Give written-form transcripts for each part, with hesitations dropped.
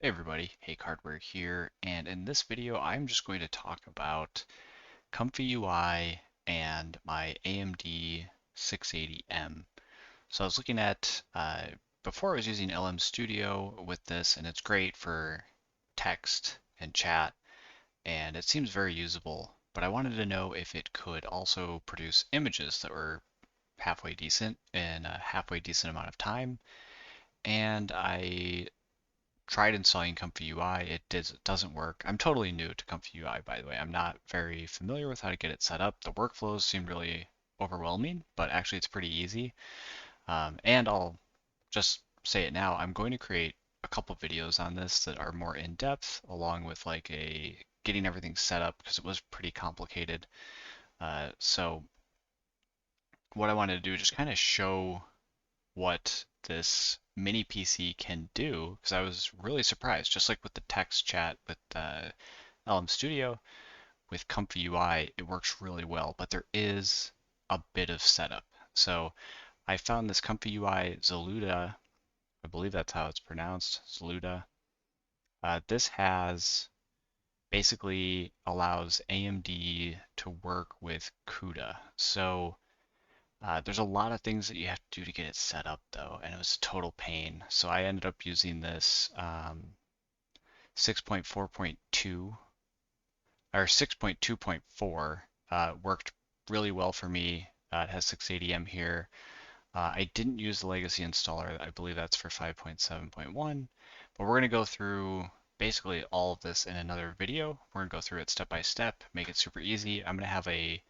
Hey everybody, Hake Hardware here, and in this video I'm just going to talk about ComfyUI and my AMD 680M. So I was looking at, before I was using LM Studio with this, and it's great for text and chat, and it seems very usable, but I wanted to know if it could also produce images that were halfway decent in a halfway decent amount of time, and I tried installing ComfyUI. Doesn't work. I'm totally new to ComfyUI, by the way. I'm not very familiar with how to get it set up. The workflows seem really overwhelming, but actually it's pretty easy. And I'll just say it now. I'm going to create a couple videos on this that are more in depth, along with like a getting everything set up because it was pretty complicated. So what I wanted to do is just kind of show what this mini PC can do because I was really surprised. Just like with the text chat with LM Studio, with ComfyUI, it works really well, but there is a bit of setup. So I found this ComfyUI ZLUDA, I believe that's how it's pronounced, ZLUDA. This has basically allows AMD to work with CUDA. So there's a lot of things that you have to do to get it set up though, and it was a total pain. So I ended up using this 6.4.2 or 6.2.4. Worked really well for me. It has 680M here. I didn't use the legacy installer. I believe that's for 5.7.1, but we're going to go through basically all of this in another video. We're going to go through it step by step, make it super easy. I'm going to have a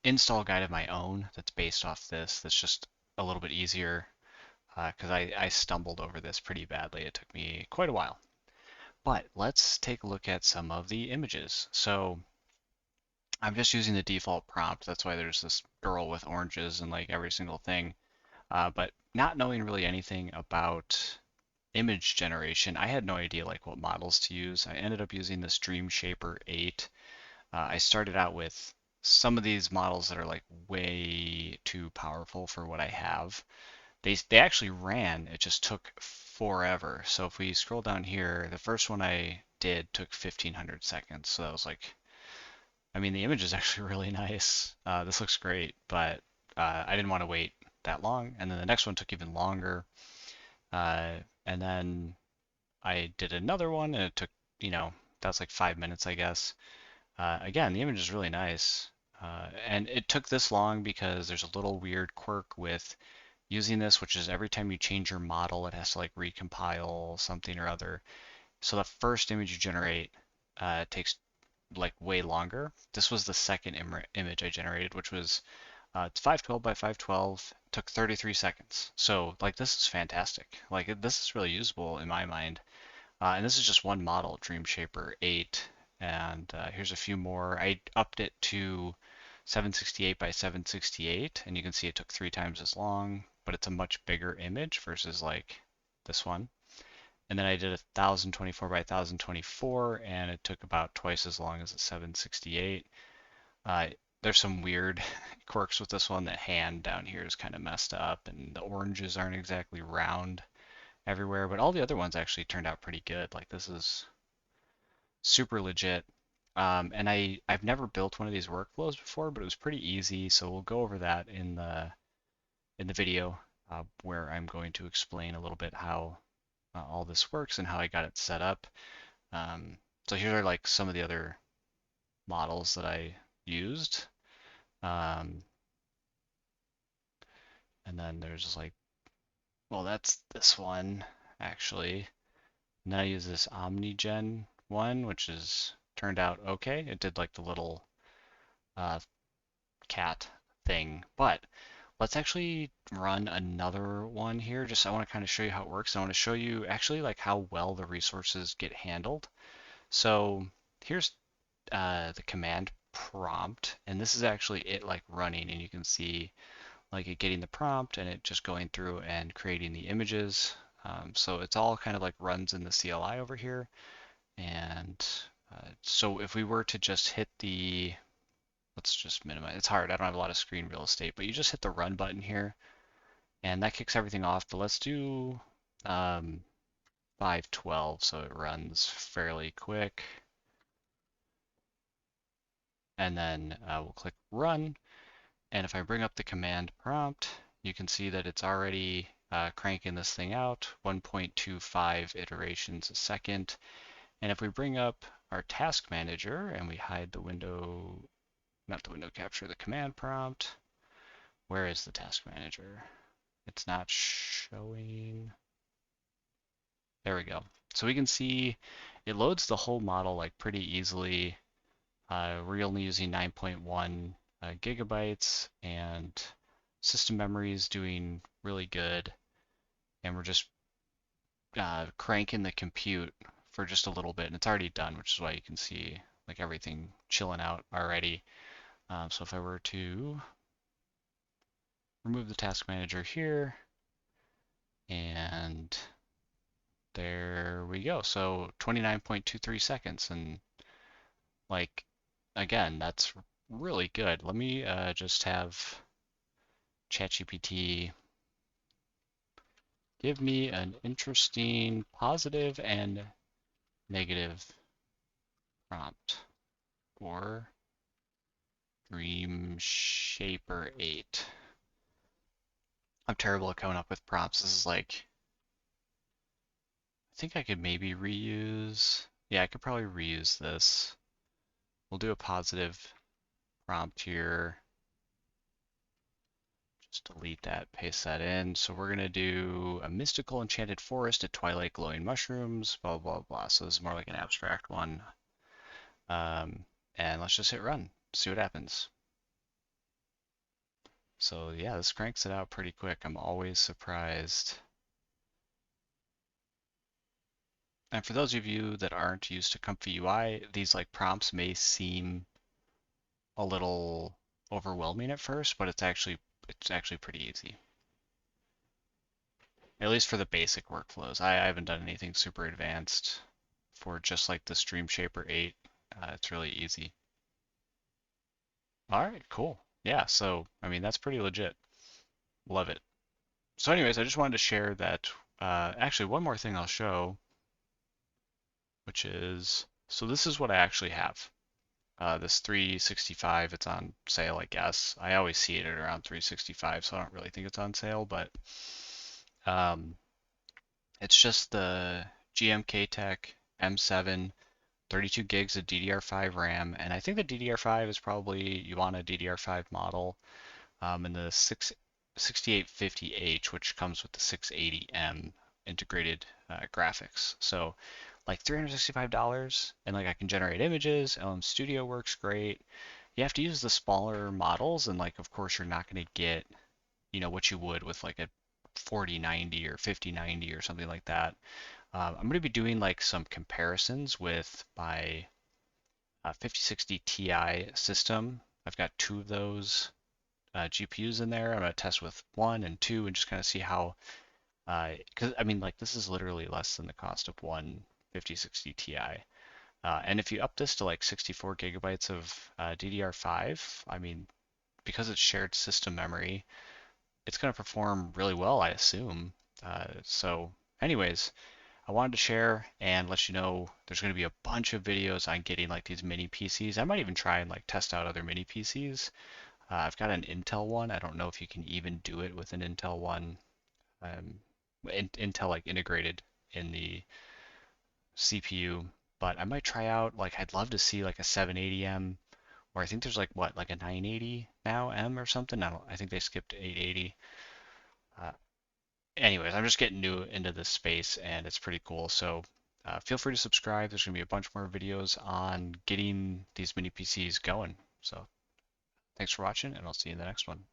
install guide of my own that's based off this that's just a little bit easier because I stumbled over this pretty badly. It took me quite a while. But let's take a look at some of the images. So I'm just using the default prompt. That's why there's this girl with oranges and like every single thing. But not knowing really anything about image generation, I had no idea like what models to use. I ended up using this Dream Shaper 8. I started out with some of these models that are like way too powerful for what I have. They actually ran, it just took forever. So if we scroll down here, the first one I did took 1500 seconds. So that was like, I mean, the image is actually really nice. This looks great, but I didn't want to wait that long. And then the next one took even longer. And then I did another one and it took, that's like 5 minutes, I guess. Again, the image is really nice. And it took this long because there's a little weird quirk with using this, which is every time you change your model, it has to like recompile something or other. So the first image you generate takes like way longer. This was the second image I generated, which was it's 512 by 512, took 33 seconds. So like this is fantastic. Like this is really usable in my mind. And this is just one model, Dream Shaper 8. And here's a few more. I upped it to 768 by 768, and you can see it took 3 times as long, but it's a much bigger image versus like this one. And then I did 1024 by 1024, and it took about twice as long as a 768. There's some weird quirks with this one. The hand down here is kind of messed up, and the oranges aren't exactly round everywhere, but all the other ones actually turned out pretty good. Like this is super legit. And I've never built one of these workflows before, but it was pretty easy. So we'll go over that in the video where I'm going to explain a little bit how all this works and how I got it set up. So here are like some of the other models that I used. And then there's like, well, that's this one actually. And then I use this OmniGen one, which is turned out okay. It did like the little cat thing, but let's actually run another one here. Just I want to kind of show you how it works. I want to show you actually like how well the resources get handled. So here's the command prompt, and this is actually it like running, and you can see like it getting the prompt and it just going through and creating the images. So it's all kind of like runs in the CLI over here. And so if we were to just hit the, let's just minimize, it's hard, I don't have a lot of screen real estate, but you just hit the run button here and that kicks everything off. But let's do 512, so it runs fairly quick. And then we'll click run. And if I bring up the command prompt, you can see that it's already cranking this thing out, 1.25 iterations a second. And if we bring up our task manager and we hide the window, not the window capture, the command prompt, where is the task manager? It's not showing. There we go. So we can see it loads the whole model like pretty easily. We're only using 9.1 gigabytes, and system memory is doing really good. And we're just cranking the compute for just a little bit, and it's already done, which is why you can see like everything chilling out already. So if I were to remove the task manager here, and there we go. So 29.23 seconds, and like, again, that's really good. Let me just have ChatGPT give me an interesting positive and negative prompt for Dream Shaper 8. I'm terrible at coming up with prompts. This is like, I think I could maybe reuse. Yeah, I could probably reuse this. We'll do a positive prompt here. Just delete that, paste that in. So we're gonna do a mystical enchanted forest, a twilight glowing mushrooms, blah, blah, blah. So this is more like an abstract one. And let's just hit run, see what happens. So yeah, this cranks it out pretty quick. I'm always surprised. And for those of you that aren't used to ComfyUI, these like prompts may seem a little overwhelming at first, but it's actually pretty easy. At least for the basic workflows. I haven't done anything super advanced for just like the Stream Shaper 8. It's really easy. All right, cool. Yeah, so I mean that's pretty legit. Love it. So anyways, I just wanted to share that. Actually, one more thing I'll show, which is, so this is what I actually have. This 365, it's on sale, I guess. I always see it at around 365, so I don't really think it's on sale, but it's just the GMKtec M7, 32 gigs of DDR5 RAM, and I think the DDR5 is probably, you want a DDR5 model, and the 6850H, which comes with the 680M integrated graphics. So like $365, and like I can generate images. LM Studio works great. You have to use the smaller models, and like of course you're not going to get, you know, what you would with like a 4090 or 5090 or something like that. I'm going to be doing like some comparisons with my 5060 Ti system. I've got two of those GPUs in there. I'm going to test with 1 and 2 and just kind of see how, because I mean, like this is literally less than the cost of one 5060 Ti. And if you up this to like 64 gigabytes of DDR5, I mean, because it's shared system memory, it's going to perform really well, I assume. So anyways, I wanted to share and let you know there's going to be a bunch of videos on getting like these mini PCs. I might even try and like test out other mini PCs. I've got an Intel one. I don't know if you can even do it with an Intel one. Intel like integrated in the CPU, but I might try out, like I'd love to see like a 780M, or I think there's like what, like a 980 now M or something. I think they skipped 880. Uh, Anyways, I'm just getting new into this space and it's pretty cool. So feel free to subscribe. There's going to be a bunch more videos on getting these mini PCs going. So thanks for watching, and I'll see you in the next one.